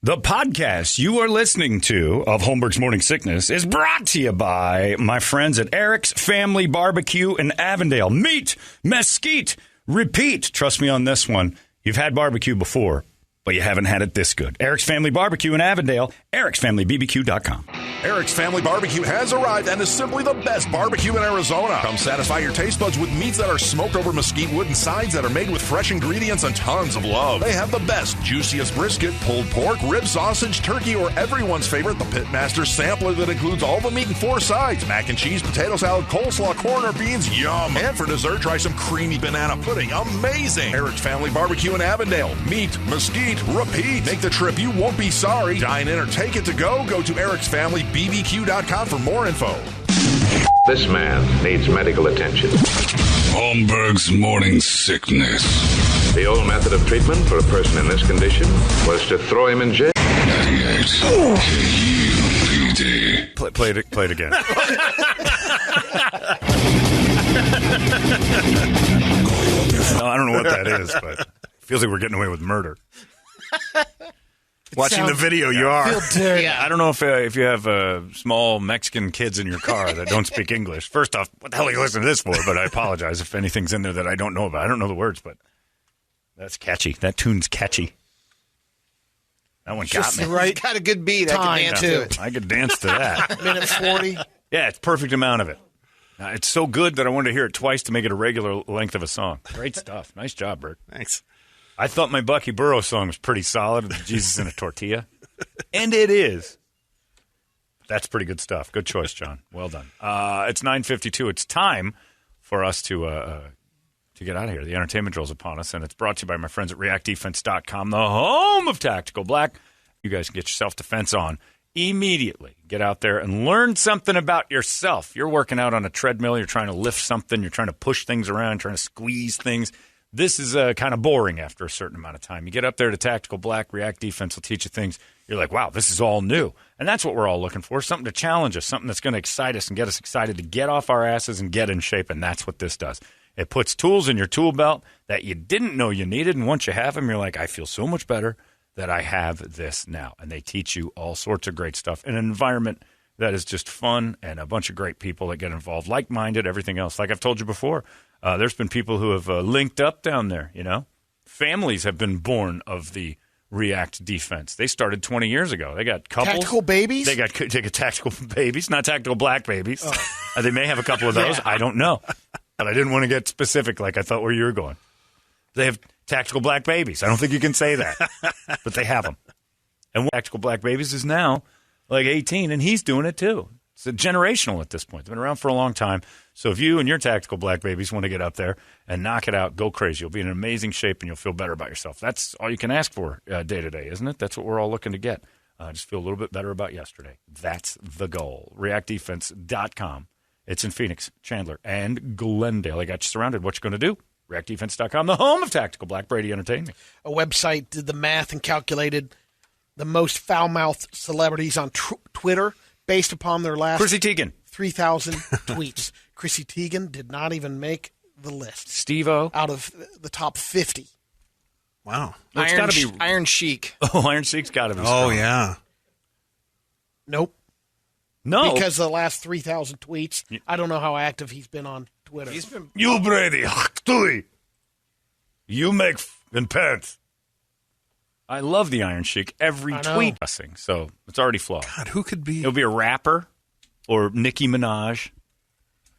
The podcast you are listening to of Holmberg's Morning Sickness is brought to you by my friends at Eric's Family Barbecue in Avondale. Meet, mesquite, repeat. Trust me on this one. You've had barbecue before, but you haven't had it this good. Eric's Family Barbecue in Avondale, ericsfamilybbq.com. Eric's Family Barbecue has arrived and is simply the best barbecue in Arizona. Come satisfy your taste buds with meats that are smoked over mesquite wood and sides that are made with fresh ingredients and tons of love. They have the best, juiciest brisket, pulled pork, rib sausage, turkey, or everyone's favorite, the Pitmaster Sampler that includes all the meat and 4 sides. Mac and cheese, potato salad, coleslaw, corn, or beans, yum. And for dessert, try some creamy banana pudding, amazing. Eric's Family Barbecue in Avondale. Meat, mesquite, repeat. Make the trip, you won't be sorry. Dine in or take it to go. Go to ericsfamilybbq.com for more info. This man needs medical attention. Holmberg's Morning Sickness. The old method of treatment for a person in this condition was to throw him in jail. 98 KUPD. Play it again. I don't know what that is, but it feels like we're getting away with murder. Watching the video, you are. I don't know if you have small Mexican kids in your car that don't speak English. First off, what the hell are you listening to this for? But I apologize if anything's in there that I don't know about. I don't know the words, but that's catchy. That tune's catchy. That one got me. Right. Got a good beat. I can dance to it. I could dance to that. Minute 40. Yeah, it's perfect amount of it. It's so good that I wanted to hear it twice to make it a regular length of a song. Great stuff. Nice job, Bert. Thanks. I thought my Bucky Burrows song was pretty solid, Jesus in a Tortilla. And it is. That's pretty good stuff. Good choice, John. Well done. It's 9:52. It's time for us to get out of here. The entertainment drill's upon us, and it's brought to you by my friends at reactdefense.com, the home of Tactical Black. You guys can get your self-defense on immediately. Get out there and learn something about yourself. You're working out on a treadmill. You're trying to lift something. You're trying to push things around, trying to squeeze things. This is kind of boring after a certain amount of time. You get up there to Tactical Black, React Defense will teach you things. You're like, wow, this is all new. And that's what we're all looking for, something to challenge us, something that's going to excite us and get us excited to get off our asses and get in shape, and that's what this does. It puts tools in your tool belt that you didn't know you needed, and once you have them, you're like, I feel so much better that I have this now. And they teach you all sorts of great stuff in an environment that is just fun and a bunch of great people that get involved, like-minded, everything else. Like I've told you before, there's been people who have linked up down there, you know. Families have been born of the React Defense. They started 20 years ago. They got couples. Tactical babies? They got tactical babies, not tactical black babies. Oh. They may have a couple of those. Yeah. I don't know. But I didn't want to get specific like I thought where you were going. They have tactical black babies. I don't think you can say that. But they have them. And tactical black babies is now like 18, and he's doing it too. It's generational at this point. They've been around for a long time. So if you and your tactical black babies want to get up there and knock it out, go crazy. You'll be in amazing shape, and you'll feel better about yourself. That's all you can ask for day to day, isn't it? That's what we're all looking to get. Just feel a little bit better about yesterday. That's the goal. ReactDefense.com. It's in Phoenix, Chandler, and Glendale. They got you surrounded. What you going to do? ReactDefense.com, the home of Tactical Black. Brady Entertainment. A website did the math and calculated the most foul-mouthed celebrities on Twitter based upon their last Chrissy Teigen 3,000 tweets. Chrissy Teigen did not even make the list. Steve-O? Out of the top 50. Wow. Well, it's gotta be Iron Sheik. Oh, Iron Sheik's got to be Oh, strong. yeah. Nope. No. Because of the last 3,000 tweets, I don't know how active he's been on Twitter. You, Brady. You make in pants. I love the Iron Sheik. Every tweet. So it's already flawed. God, who could be? It'll be a rapper or Nicki Minaj.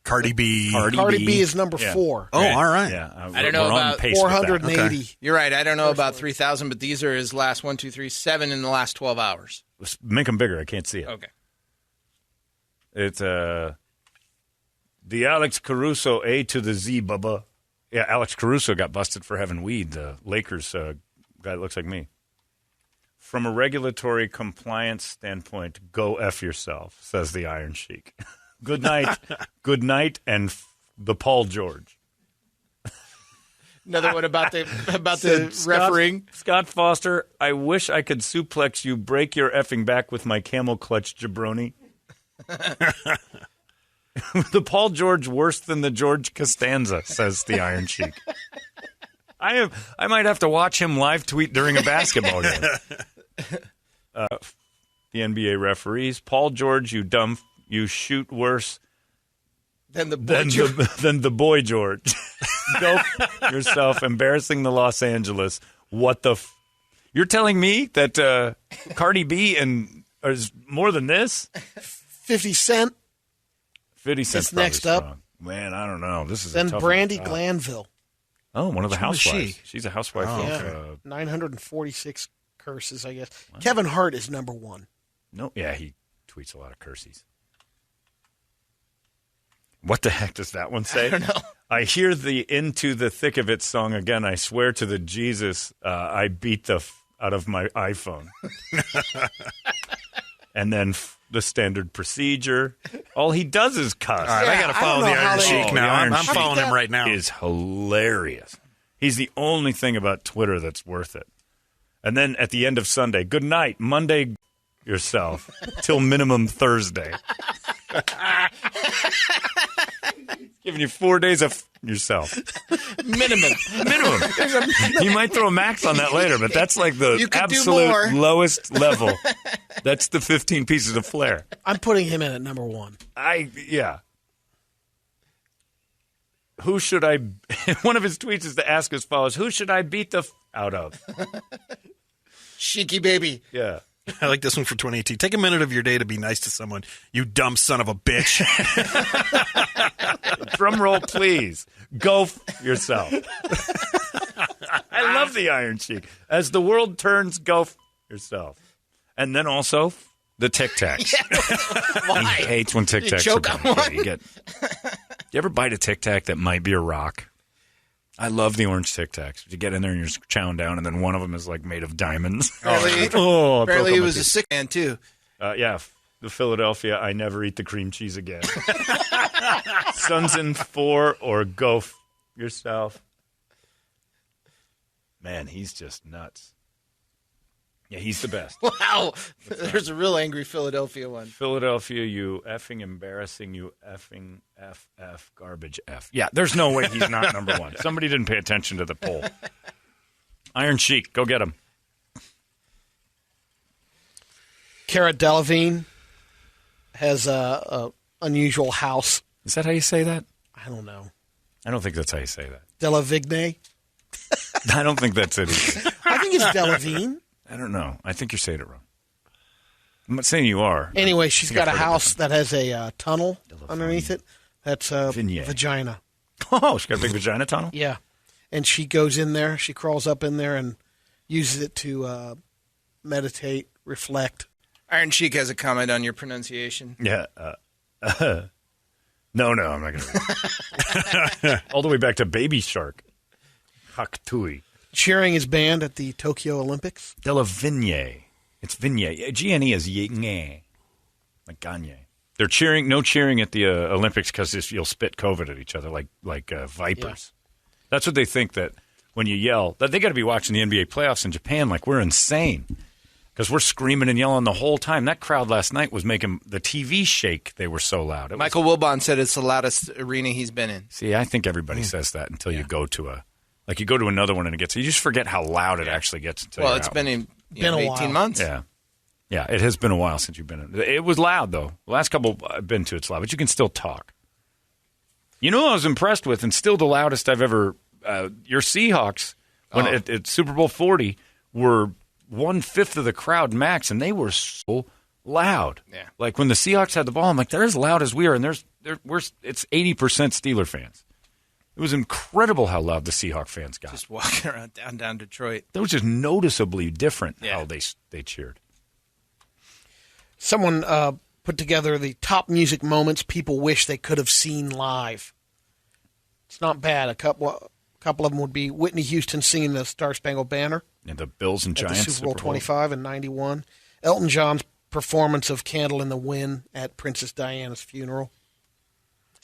Cardi B. Cardi B is number 4. Oh, all right. Yeah, I don't know about 480. Okay. You're right. I don't know about 3,000, but these are his last 1, 2, 3, 7 in the last 12 hours. Let's make them bigger. I can't see it. Okay. It's the Alex Caruso A to the Z, Bubba. Yeah, Alex Caruso got busted for having weed. The Lakers guy that looks like me. From a regulatory compliance standpoint, go F yourself, says the Iron Sheik. Good night. Good night, and the Paul George. Another one about the refereeing. Scott Foster, I wish I could suplex you, break your effing back with my camel clutch jabroni. The Paul George worse than the George Costanza, says the Iron Sheik. I might have to watch him live tweet during a basketball game. the NBA referees. Paul George, you shoot worse Then the than the boy George. Go yourself, embarrassing the Los Angeles. What the? You're telling me that Cardi B is more than this? 50 Cent. 50 Cent's That's next probably up. strong. Man, I don't know. This is Then a tough Brandy one. Glanville. Oh, one of the Which one is housewives. she? She's a housewife. Oh, of, 946 curses, I guess. Kevin Hart is number one. no, yeah, he tweets a lot of cursies. What the heck does that one say? I don't know. I hear the Into the Thick of It song again. I swear to the Jesus, I beat the out of my iPhone. And then the standard procedure. All he does is cuss. All right, I got to I follow don't the know how Iron they- Sheik Oh, now. the Iron I'm Sheik following him right now. Is hilarious. He's the only thing about Twitter that's worth it. And then at the end of Sunday, good night, Monday yourself till minimum Thursday. Giving you 4 days of yourself. minimum. Minimum. You might throw a max on that later, but that's like the You could do absolute more. lowest level. That's the 15 pieces of flair. I'm putting him in at number one. Yeah. Who should I? One of his tweets is to ask as follows: who should I beat the out of? Sheiky baby. Yeah. I like this one for 2018. Take a minute of your day to be nice to someone, you dumb son of a bitch. Drum roll, please. Go yourself. I love the Iron Sheik. As the world turns, go yourself. And then also the Tic Tacs. Why? He hates when Tic Tacs choke are on bad. Yeah, you ever bite a Tic Tac that might be a rock? I love the orange Tic Tacs. You get in there and you're just chowing down, and then one of them is like made of diamonds. Apparently, I broke apparently all he my was a teeth. sick man, too. Yeah, the Philadelphia, I never eat the cream cheese again. Suns in 4 or go yourself. Man, he's just nuts. Yeah, he's the best. Wow. There's a real angry Philadelphia one. Philadelphia, you effing embarrassing, you effing FF garbage F. Yeah, there's no way he's not number one. Somebody didn't pay attention to the poll. Iron Sheik, go get him. Cara Delevingne has a unusual house. Is that how you say that? I don't know. I don't think that's how you say that. Delevingne? I don't think that's it either. I think it's Delevingne. I don't know. I think you're saying it wrong. I'm not saying you are. Anyway, she's I think got a I've heard of house that has a tunnel underneath it. That's a Vignette. vagina. Oh, she's got a big vagina tunnel? Yeah. And she goes in there, she crawls up in there and uses it to meditate, reflect. Iron Sheik has a comment on your pronunciation. Yeah. No, I'm not going to. All the way back to Baby Shark. Haktui. Cheering is banned at the Tokyo Olympics. Delavigne. It's Vigne. G-N-E is Yingne. Like Gagne. They're cheering, no cheering at the Olympics because you'll spit COVID at each other like vipers. Yeah. That's what they think, that when you yell, that they got to be watching the NBA playoffs in Japan like we're insane because we're screaming and yelling the whole time. That crowd last night was making the TV shake. They were so loud. Michael Wilbon said it's the loudest arena he's been in. See, I think everybody says that until you go to you go to another one and you just forget how loud it actually gets. Well, it's been in 18 months. Yeah. Yeah, it has been a while since you've been in. It was loud, though. The last couple I've been to, it's loud, but you can still talk. You know what I was impressed with, and still the loudest I've ever your Seahawks, when at Super Bowl 40, were 1/5 of the crowd max, and they were so loud. Yeah. Like when the Seahawks had the ball, I'm like, they're as loud as we are, and it's 80% Steeler fans. It was incredible how loud the Seahawk fans got. Just walking around downtown Detroit. That was just noticeably different how they cheered. Someone put together the top music moments people wish they could have seen live. It's not bad. A couple of them would be Whitney Houston singing the Star Spangled Banner And the Bills and at Giants. the Super Bowl 25 in 91. Elton John's performance of Candle in the Wind at Princess Diana's funeral.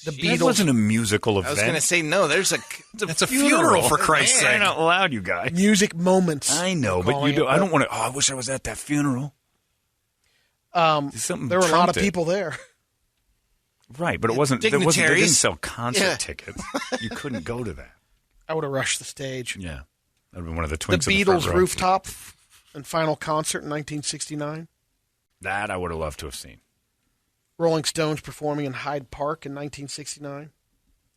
The That Beatles. wasn't a musical event. I was going to say, no, it's It's a funeral, for Christ's Saying sake. out loud, you guys. Music moments. I know, but you do. I don't want to. Oh, I wish I was at that funeral. Something There were a lot trumped of it. people there. Right, but it wasn't. They didn't Dignitaries. sell concert Yeah. tickets. You couldn't go to that. I would have rushed the stage. Yeah, that would have been one of the The twins. in Beatles front row. rooftop and final concert in 1969. That I would have loved to have seen. Rolling Stones performing in Hyde Park in 1969.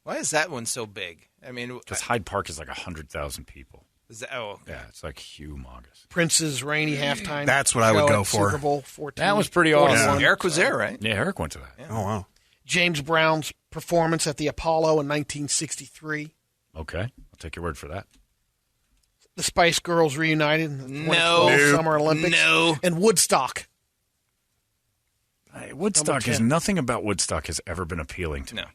Why is that one so big? I mean, Because Hyde Park is like 100,000 people. is that, oh, okay. Yeah, it's like humongous. Prince's rainy halftime. That's what I would show go at for. Super Bowl 14. That was pretty awesome. Yeah. Eric was there, right? Yeah, Eric went to that. Oh, wow. James Brown's performance at the Apollo in 1963. Okay, I'll take your word for that. The Spice Girls reunited in the 2012 No. Summer Olympics. No. And Woodstock. Hey, Woodstock is 10. nothing about Woodstock has ever been appealing to No. me.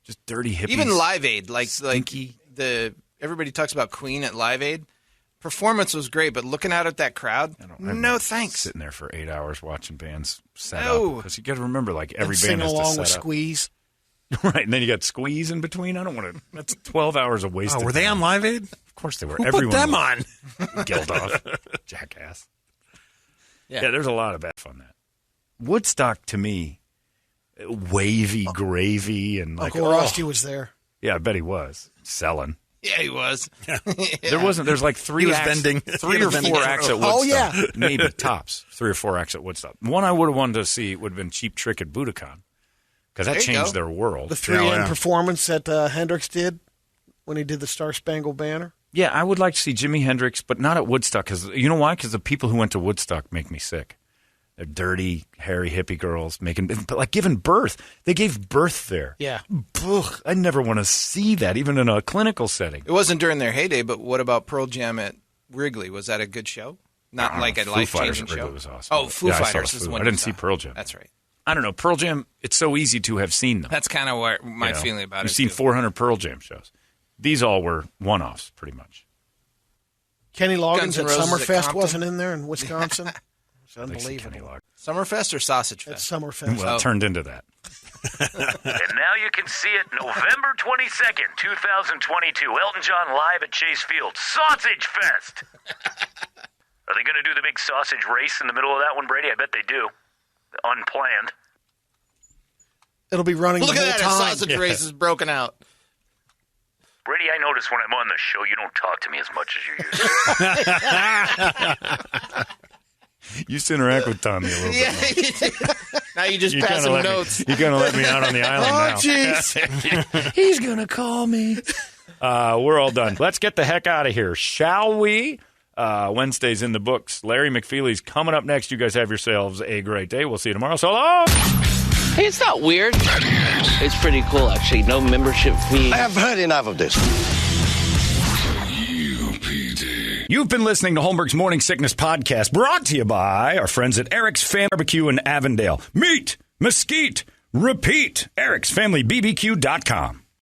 Just dirty hippies. Even Live Aid, like Stinky. everybody talks about Queen at Live Aid. Performance was great, but looking out at that crowd, no thanks. Sitting there for 8 hours watching bands set No. up. Because you got to remember, like every And band sing has to along set with up. Squeeze. Right, and then you got Squeeze in between. I don't want to. That's 12 hours of wasted. Oh, were they time. on Live Aid? Of course they were. Who Everyone put them was. on? Geldof, jackass. Yeah. Yeah, there's a lot of bad fun that. Woodstock to me, wavy gravy and like Uncle Rusty was there. Yeah, I bet he was selling. Yeah, he was. There wasn't. There's like three He was acts, vending. three He or was vending. four acts at Woodstock. Oh, yeah. Maybe tops 3 or 4 acts at Woodstock. One I would have wanted to see would have been Cheap Trick at Budokan because that There you changed go. their world. The 3M yeah. performance that Hendrix did when he did the Star Spangled Banner. Yeah, I would like to see Jimi Hendrix, but not at Woodstock. Because you know why? Because the people who went to Woodstock make me sick. They're dirty, hairy hippie girls giving birth. They gave birth there. Yeah. Ugh, I never want to see that, even in a clinical setting. It wasn't during their heyday, but what about Pearl Jam at Wrigley? Was that a good show? Not like a Foo life-changing Fighters at show? Wrigley was awesome. Oh, Foo Yeah, I saw Fighters the is Foo. the one I you didn't see saw. Pearl Jam. That's right. I don't know. Pearl Jam, it's so easy to have seen them. That's kind of what my You know? feeling about You've it. seen too. 400 Pearl Jam shows. These all were one-offs, pretty much. Kenny Guns Loggins N' at Roses at Summerfest Compton. wasn't in there in Wisconsin. It's I think it's Kenny unbelievable. Loggins. Summerfest or Sausage At Fest? Summerfest. Well, it turned into that. And now you can see it November 22nd, 2022. Elton John live at Chase Field. Sausage Fest! Are they going to do the big sausage race in the middle of that one, Brady? I bet they do. Unplanned. It'll be running Look the at whole that, a time. sausage race is broken out. Brady, I notice when I'm on the show, you don't talk to me as much as you used to. Used to interact with Tommy a little bit more. Now you just You pass kinda him let me- notes. You kind of let me out on the island Oh, now. jeez. He's going to call me. We're all done. Let's get the heck out of here, shall we? Wednesday's in the books. Larry McFeely's coming up next. You guys have yourselves a great day. We'll see you tomorrow. So long. Hey, it's not weird. It's pretty cool, actually. No membership fee. I have heard enough of this. UPD. You've been listening to Holmberg's Morning Sickness Podcast, brought to you by our friends at Eric's Family Barbecue in Avondale. Meet, mesquite, repeat. Eric'sFamilyBBQ.com.